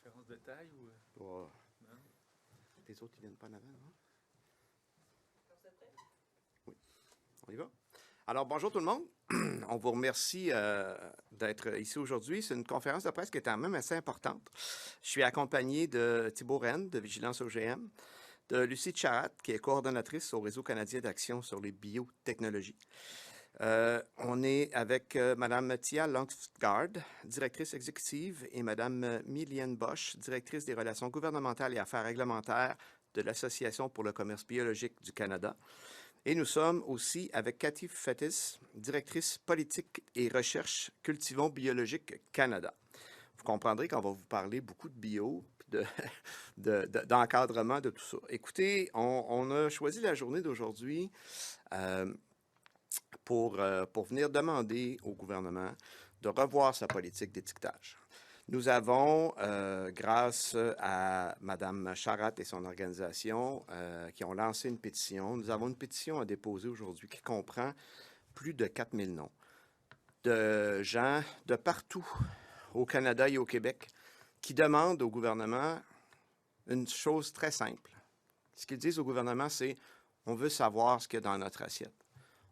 conférence de taille ou... Oh. Les autres, ils viennent pas en avant, non? Oui. On y va? Alors, bonjour tout le monde. On vous remercie d'être ici aujourd'hui. C'est une conférence de presse qui est quand même assez importante. Je suis accompagné de Thibault Rennes, de Vigilance OGM, de Lucie Charat, qui est coordonnatrice au Réseau canadien d'action sur les biotechnologies. On est avec Mme Tia Longsgaard, directrice exécutive, et Mme Milienne Bosch, directrice des relations gouvernementales et affaires réglementaires de l'Association pour le commerce biologique du Canada. Et nous sommes aussi avec Cathy Fettis, directrice politique et recherche Cultivons Biologique Canada. Vous comprendrez qu'on va vous parler beaucoup de bio, d'encadrement de tout ça. Écoutez, on a choisi la journée d'aujourd'hui pour venir demander au gouvernement de revoir sa politique d'étiquetage. Nous avons, grâce à Mme Charat et son organisation, qui ont lancé une pétition, nous avons une pétition à déposer aujourd'hui qui comprend plus de 4000 noms de gens de partout au Canada et au Québec qui demandent au gouvernement une chose très simple. Ce qu'ils disent au gouvernement, c'est « on veut savoir ce qu'il y a dans notre assiette.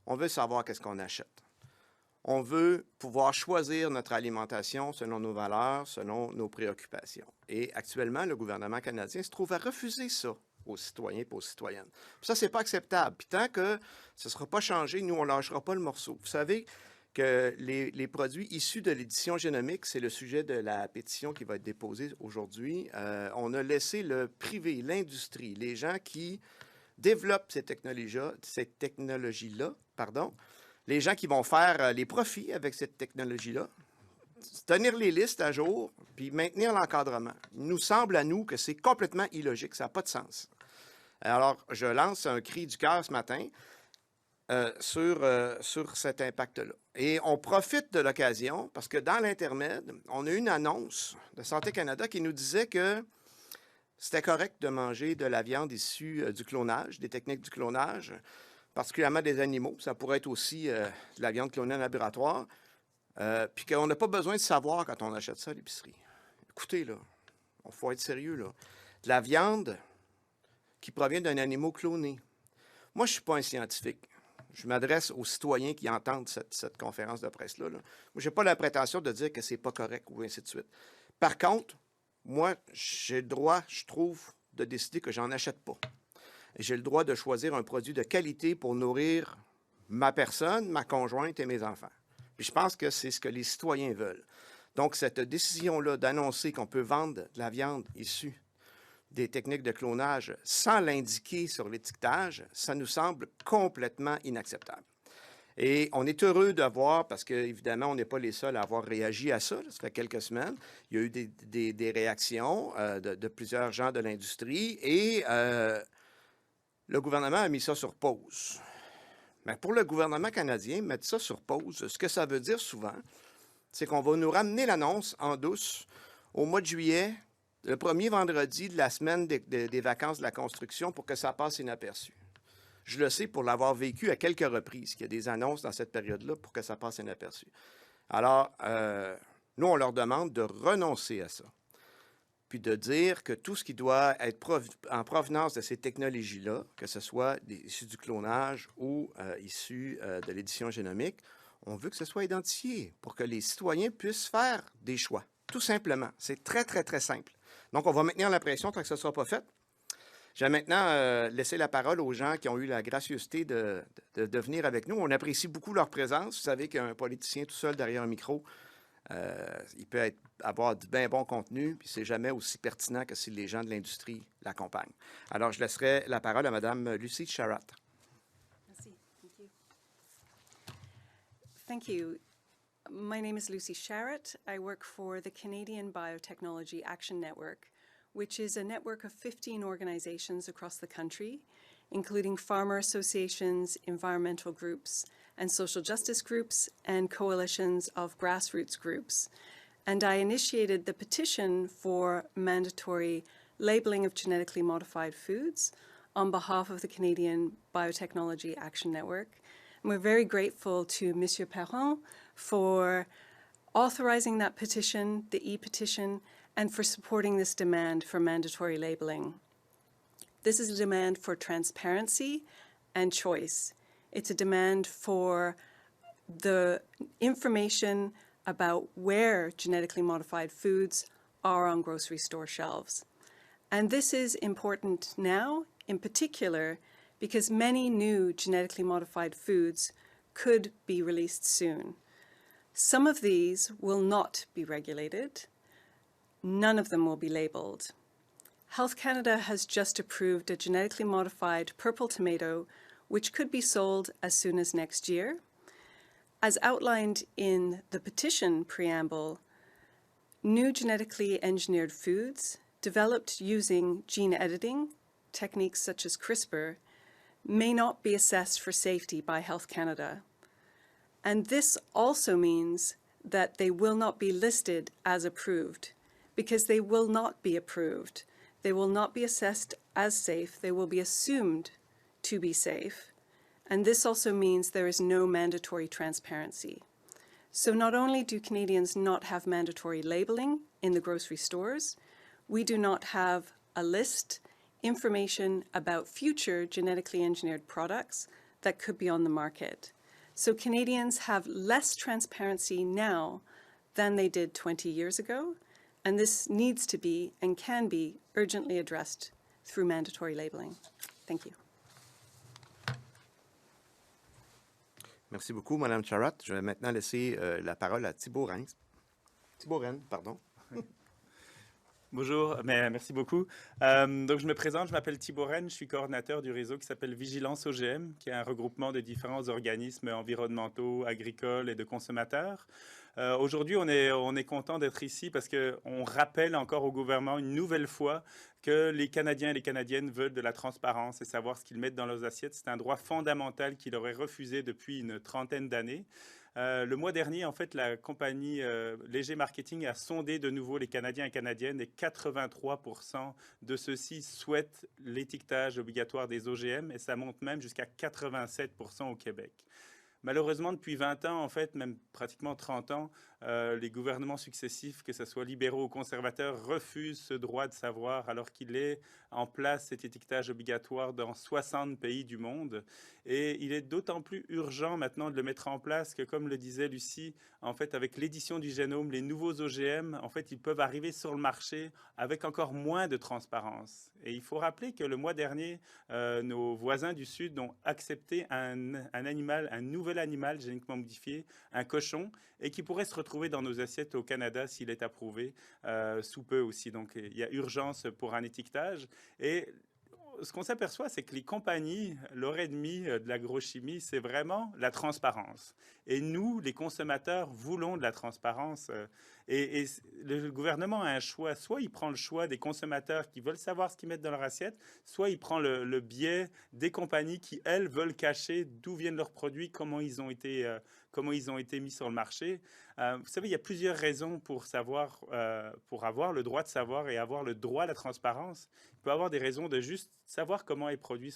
On veut savoir qu'est-ce qu'on achète. On veut pouvoir choisir notre alimentation selon nos valeurs, selon nos préoccupations. » Et actuellement, le gouvernement canadien se trouve à refuser ça aux citoyens et aux citoyennes. Puis ça, ce n'est pas acceptable. Puis tant que ce ne sera pas changé, nous, on ne lâchera pas le morceau. Vous savez que les produits issus de l'édition génomique, c'est le sujet de la pétition qui va être déposée aujourd'hui. On a laissé le privé, l'industrie, les gens qui développent ces technologies-là, les gens qui vont faire les profits avec cette technologie-là, tenir les listes à jour, puis maintenir l'encadrement. Il nous semble à nous que c'est complètement illogique, ça n'a pas de sens. Alors, je lance un cri du cœur ce matin sur cet impact-là. Et on profite de l'occasion, parce que dans l'intermède, on a eu une annonce de Santé Canada qui nous disait que c'était correct de manger de la viande issue du clonage, des techniques du clonage, particulièrement des animaux. Ça pourrait être aussi de la viande clonée en laboratoire. Puis qu'on n'a pas besoin de savoir quand on achète ça à l'épicerie. Écoutez, là, il faut être sérieux, là. De la viande qui provient d'un animal cloné. Moi, je ne suis pas un scientifique. Je m'adresse aux citoyens qui entendent cette conférence de presse-là. Moi, je n'ai pas la prétention de dire que ce n'est pas correct ou ainsi de suite. Par contre, moi, j'ai le droit, je trouve, de décider que j'en achète pas. J'ai le droit de choisir un produit de qualité pour nourrir ma personne, ma conjointe et mes enfants. Puis je pense que c'est ce que les citoyens veulent. Donc, cette décision-là d'annoncer qu'on peut vendre de la viande issue des techniques de clonage sans l'indiquer sur l'étiquetage, ça nous semble complètement inacceptable. Et on est heureux de voir, parce qu'évidemment, on n'est pas les seuls à avoir réagi à ça. Ça fait quelques semaines. Il y a eu des réactions de plusieurs gens de l'industrie et le gouvernement a mis ça sur pause. Mais pour le gouvernement canadien, mettre ça sur pause, ce que ça veut dire souvent, c'est qu'on va nous ramener l'annonce en douce au mois de juillet, le premier vendredi de la semaine des vacances de la construction pour que ça passe inaperçu. Je le sais pour l'avoir vécu à quelques reprises, qu'il y a des annonces dans cette période-là pour que ça passe inaperçu. Alors, nous, on leur demande de renoncer à ça, puis de dire que tout ce qui doit être en provenance de ces technologies-là, que ce soit issu du clonage ou issu de l'édition génomique, on veut que ce soit identifié pour que les citoyens puissent faire des choix, tout simplement. C'est très, très, très simple. Donc, on va maintenir la pression tant que ce ne sera pas fait. Je vais maintenant laisser la parole aux gens qui ont eu la gracieuseté de venir avec nous. On apprécie beaucoup leur présence. Vous savez qu'un politicien tout seul derrière un micro, il peut avoir du bien bon contenu, puis c'est jamais aussi pertinent que si les gens de l'industrie l'accompagnent. Alors, je laisserai la parole à Mme Lucie Charat. Merci. Thank you. Thank you. My name is Lucy Sharratt. I work for the Canadian Biotechnology Action Network, which is a network of 15 organizations across the country, including farmer associations, environmental groups, and social justice groups, and coalitions of grassroots groups. And I initiated the petition for mandatory labeling of genetically modified foods on behalf of the Canadian Biotechnology Action Network. And we're very grateful to Monsieur Perron for authorizing that petition, the e-petition, and for supporting this demand for mandatory labeling. This is a demand for transparency and choice. It's a demand for the information about where genetically modified foods are on grocery store shelves. And this is important now, in particular, because many new genetically modified foods could be released soon. Some of these will not be regulated. None of them will be labeled. Health Canada has just approved a genetically modified purple tomato, which could be sold as soon as next year. As outlined in the petition preamble, new genetically engineered foods developed using gene editing, techniques such as CRISPR, may not be assessed for safety by Health Canada. And this also means that they will not be listed as approved, because they will not be approved. They will not be assessed as safe. They will be assumed to be safe. And this also means there is no mandatory transparency. So not only do Canadians not have mandatory labeling in the grocery stores, we do not have a list, information about future genetically engineered products that could be on the market. So Canadians have less transparency now than they did 20 years ago, and this needs to be and can be urgently addressed through mandatory labeling. Thank you. Merci beaucoup, Mme Charette. Je vais maintenant laisser la parole à Thibault Rennes. Thibault Rennes, pardon. Bonjour, merci beaucoup. Donc je me présente, je m'appelle Thibault Rennes, je suis coordinateur du réseau qui s'appelle Vigilance OGM, qui est un regroupement de différents organismes environnementaux, agricoles et de consommateurs. Aujourd'hui, on est content d'être ici parce qu'on rappelle encore au gouvernement une nouvelle fois que les Canadiens et les Canadiennes veulent de la transparence et savoir ce qu'ils mettent dans leurs assiettes. C'est un droit fondamental qu'ils auraient refusé depuis une trentaine d'années. Le mois dernier, en fait, la compagnie Léger Marketing a sondé de nouveau les Canadiens et Canadiennes et 83% de ceux-ci souhaitent l'étiquetage obligatoire des OGM et ça monte même jusqu'à 87% au Québec. Malheureusement, depuis 20 ans, en fait, même pratiquement 30 ans, les gouvernements successifs, que ce soit libéraux ou conservateurs, refusent ce droit de savoir alors qu'il est en place cet étiquetage obligatoire dans 60 pays du monde. Et il est d'autant plus urgent maintenant de le mettre en place que, comme le disait Lucie, en fait, avec l'édition du génome, les nouveaux OGM, en fait, ils peuvent arriver sur le marché avec encore moins de transparence. Et il faut rappeler que le mois dernier, nos voisins du Sud ont accepté un nouvel animal génétiquement modifié, un cochon, et qui pourrait se retrouver dans nos assiettes au Canada s'il est approuvé sous peu aussi. Donc, il y a urgence pour un étiquetage. Et ce qu'on s'aperçoit, c'est que les compagnies, leur ennemi de l'agrochimie, c'est vraiment la transparence. Et nous, les consommateurs, voulons de la transparence. Et le gouvernement a un choix. Soit il prend le choix des consommateurs qui veulent savoir ce qu'ils mettent dans leur assiette, soit il prend le biais des compagnies qui, elles, veulent cacher d'où viennent leurs produits, comment ils ont été mis sur le marché. Vous savez, il y a plusieurs raisons pour avoir le droit de savoir et avoir le droit à la transparence. Il peut y avoir des raisons de juste savoir comment est produit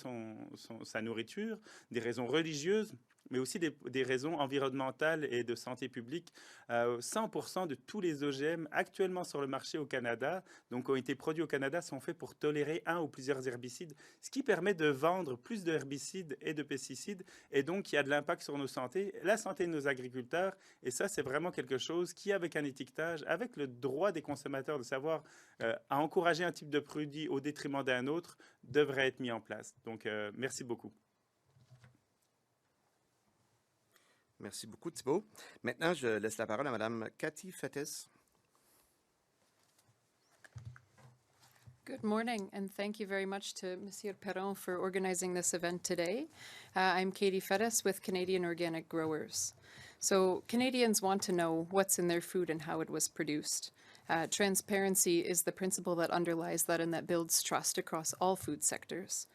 sa nourriture, des raisons religieuses, mais aussi des raisons environnementales et de santé publique. 100% de tous les OGM actuellement sur le marché au Canada, donc ont été produits au Canada, sont faits pour tolérer un ou plusieurs herbicides, ce qui permet de vendre plus de herbicides et de pesticides, et donc il y a de l'impact sur nos santé, la santé de nos agriculteurs, et ça c'est vraiment quelque chose qui, avec un étiquetage, avec le droit des consommateurs de savoir à encourager un type de produit au détriment d'un autre, devrait être mis en place. Donc merci beaucoup. Merci beaucoup, Thibault. Maintenant, je laisse la parole à Mme Cathy Fettes. Good morning, and thank you very much to Monsieur Perron for organizing this event today. I'm Katie Fettes with Canadian Organic Growers. So Canadians want to know what's in their food and how it was produced. Transparency is the principle that underlies that and that builds trust across all food sectors.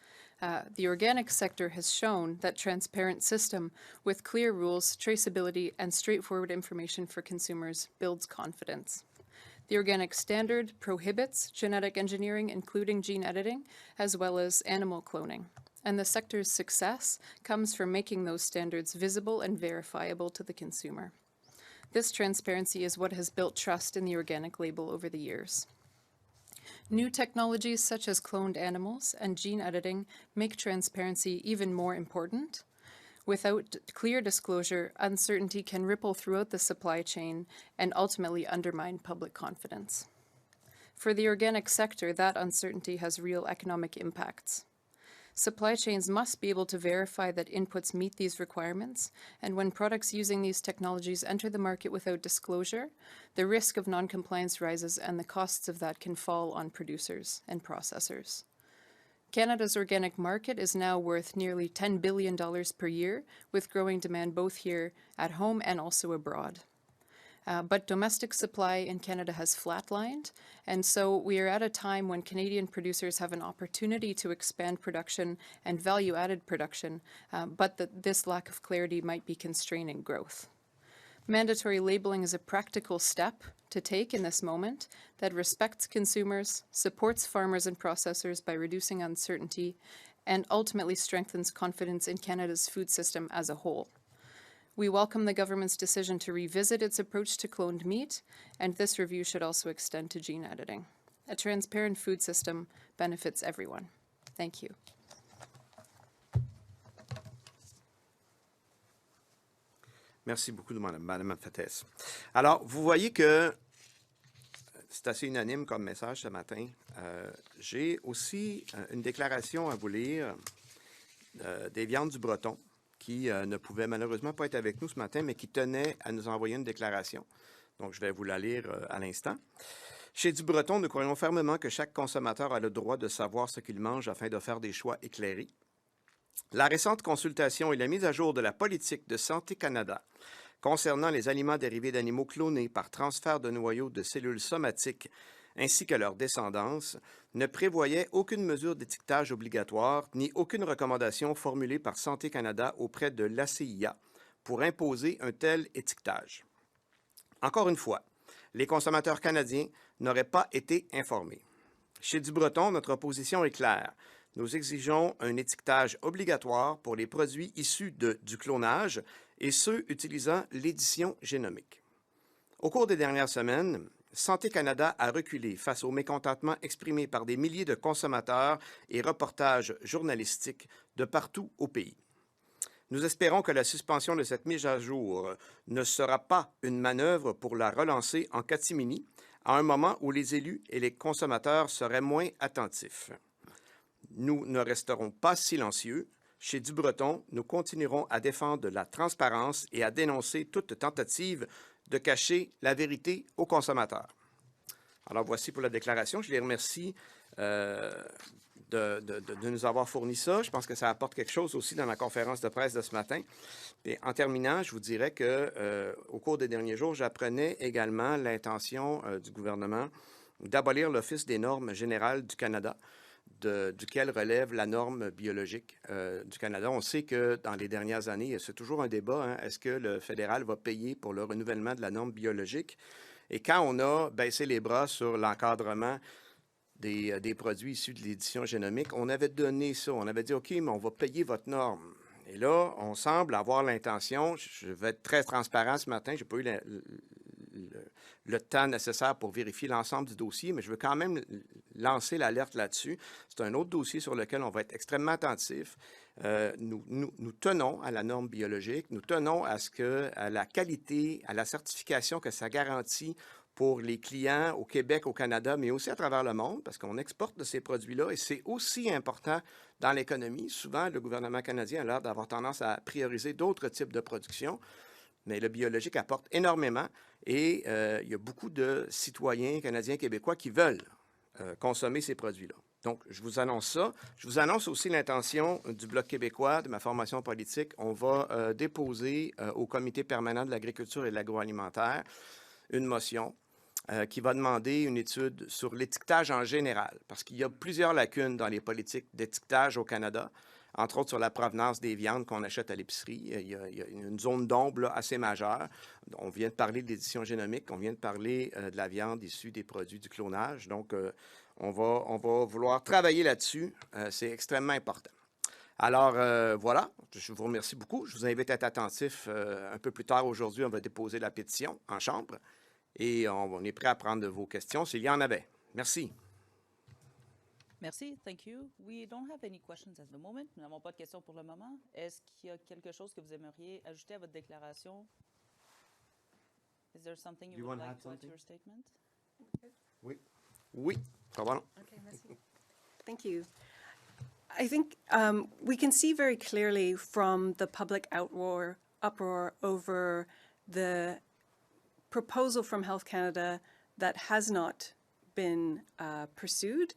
The organic sector has shown that transparent system with clear rules, traceability, and straightforward information for consumers builds confidence. The organic standard prohibits genetic engineering, including gene editing, as well as animal cloning. And the sector's success comes from making those standards visible and verifiable to the consumer. This transparency is what has built trust in the organic label over the years. New technologies such as cloned animals and gene editing make transparency even more important. Without clear disclosure, uncertainty can ripple throughout the supply chain and ultimately undermine public confidence. For the organic sector, that uncertainty has real economic impacts. Supply chains must be able to verify that inputs meet these requirements, and when products using these technologies enter the market without disclosure, the risk of non-compliance rises and the costs of that can fall on producers and processors. Canada's organic market is now worth nearly $10 billion per year, with growing demand both here at home and also abroad. But domestic supply in Canada has flatlined, and so we are at a time when Canadian producers have an opportunity to expand production and value-added production, but this lack of clarity might be constraining growth. Mandatory labeling is a practical step to take in this moment that respects consumers, supports farmers and processors by reducing uncertainty, and ultimately strengthens confidence in Canada's food system as a whole. We welcome the government's decision to revisit its approach to cloned meat, and this review should also extend to gene editing. A transparent food system benefits everyone. Thank you. Merci beaucoup, Madame Fettes. Alors, vous voyez que c'est assez unanime comme message ce matin. J'ai aussi une déclaration à vous lire des Viandes du Breton, qui ne pouvait malheureusement pas être avec nous ce matin, mais qui tenait à nous envoyer une déclaration. Donc, je vais vous la lire à l'instant. Chez Du Breton, nous croyons fermement que chaque consommateur a le droit de savoir ce qu'il mange afin de faire des choix éclairés. La récente consultation et la mise à jour de la politique de Santé Canada concernant les aliments dérivés d'animaux clonés par transfert de noyaux de cellules somatiques ainsi que leur descendance, ne prévoyait aucune mesure d'étiquetage obligatoire ni aucune recommandation formulée par Santé Canada auprès de l'ACIA pour imposer un tel étiquetage. Encore une fois, les consommateurs canadiens n'auraient pas été informés. Chez Du Breton, notre position est claire. Nous exigeons un étiquetage obligatoire pour les produits issus du clonage et ceux utilisant l'édition génomique. Au cours des dernières semaines, Santé Canada a reculé face au mécontentement exprimé par des milliers de consommateurs et reportages journalistiques de partout au pays. Nous espérons que la suspension de cette mise à jour ne sera pas une manœuvre pour la relancer en catimini à un moment où les élus et les consommateurs seraient moins attentifs. Nous ne resterons pas silencieux. Chez Du Breton, nous continuerons à défendre la transparence et à dénoncer toute tentative de cacher la vérité aux consommateurs. Alors, voici pour la déclaration. Je les remercie de nous avoir fourni ça. Je pense que ça apporte quelque chose aussi dans la conférence de presse de ce matin. Et en terminant, je vous dirais qu'au cours des derniers jours, j'apprenais également l'intention du gouvernement d'abolir l'Office des normes générales du Canada, duquel relève la norme biologique du Canada. On sait que dans les dernières années, c'est toujours un débat, est-ce que le fédéral va payer pour le renouvellement de la norme biologique? Et quand on a baissé les bras sur l'encadrement des produits issus de l'édition génomique, on avait donné ça, on avait dit, OK, mais on va payer votre norme. Et là, on semble avoir l'intention, je vais être très transparent ce matin, je n'ai pas eu le temps nécessaire pour vérifier l'ensemble du dossier, mais je veux quand même lancer l'alerte là-dessus. C'est un autre dossier sur lequel on va être extrêmement attentif. Nous tenons à la norme biologique, nous tenons à la qualité, à la certification que ça garantit pour les clients au Québec, au Canada, mais aussi à travers le monde, parce qu'on exporte de ces produits-là et c'est aussi important dans l'économie. Souvent, le gouvernement canadien a l'air d'avoir tendance à prioriser d'autres types de production, mais le biologique apporte énormément et il y a beaucoup de citoyens canadiens, québécois qui veulent consommer ces produits-là. Donc, je vous annonce ça. Je vous annonce aussi l'intention du Bloc québécois, de ma formation politique. On va déposer au Comité permanent de l'agriculture et de l'agroalimentaire une motion qui va demander une étude sur l'étiquetage en général, parce qu'il y a plusieurs lacunes dans les politiques d'étiquetage au Canada, entre autres sur la provenance des viandes qu'on achète à l'épicerie. Il y a une zone d'ombre assez majeure. On vient de parler de l'édition génomique, on vient de parler de la viande issue des produits du clonage. Donc, on va vouloir travailler là-dessus. C'est extrêmement important. Alors, voilà, je vous remercie beaucoup. Je vous invite à être attentifs. Un peu plus tard aujourd'hui, on va déposer la pétition en chambre et on est prêt à prendre vos questions s'il y en avait. Merci. Merci, thank you. We don't have any questions at the moment. Nous n'avons pas de questions pour le moment. Est-ce qu'il y a quelque chose que vous aimeriez ajouter à votre déclaration? Is there something you You would wanna like add to add to something? your statement? Oui. Oui. Ça va, non? Okay, merci. Thank you. I think we can see very clearly from the public uproar over the proposal from Health Canada that has not been pursued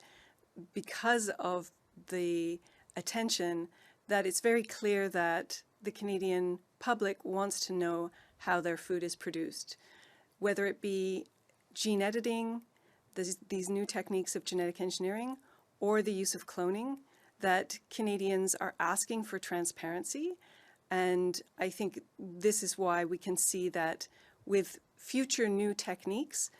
because of the attention, that it's very clear that the Canadian public wants to know how their food is produced, whether it be gene editing, these new techniques of genetic engineering, or the use of cloning, that Canadians are asking for transparency. And I think this is why we can see that with future new techniques,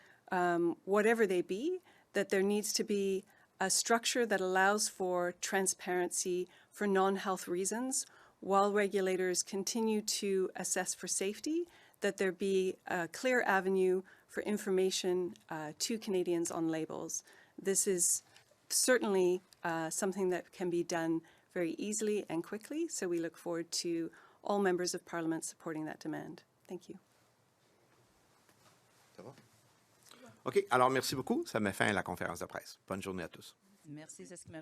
whatever they be, that there needs to be a structure that allows for transparency for non-health reasons, while regulators continue to assess for safety, that there be a clear avenue for information to Canadians on labels. This is certainly something that can be done very easily and quickly, so we look forward to all members of Parliament supporting that demand. Thank you. Ça va? OK. Alors, merci beaucoup. Ça met fin à la conférence de presse. Bonne journée à tous. Merci, c'est ce qui m'a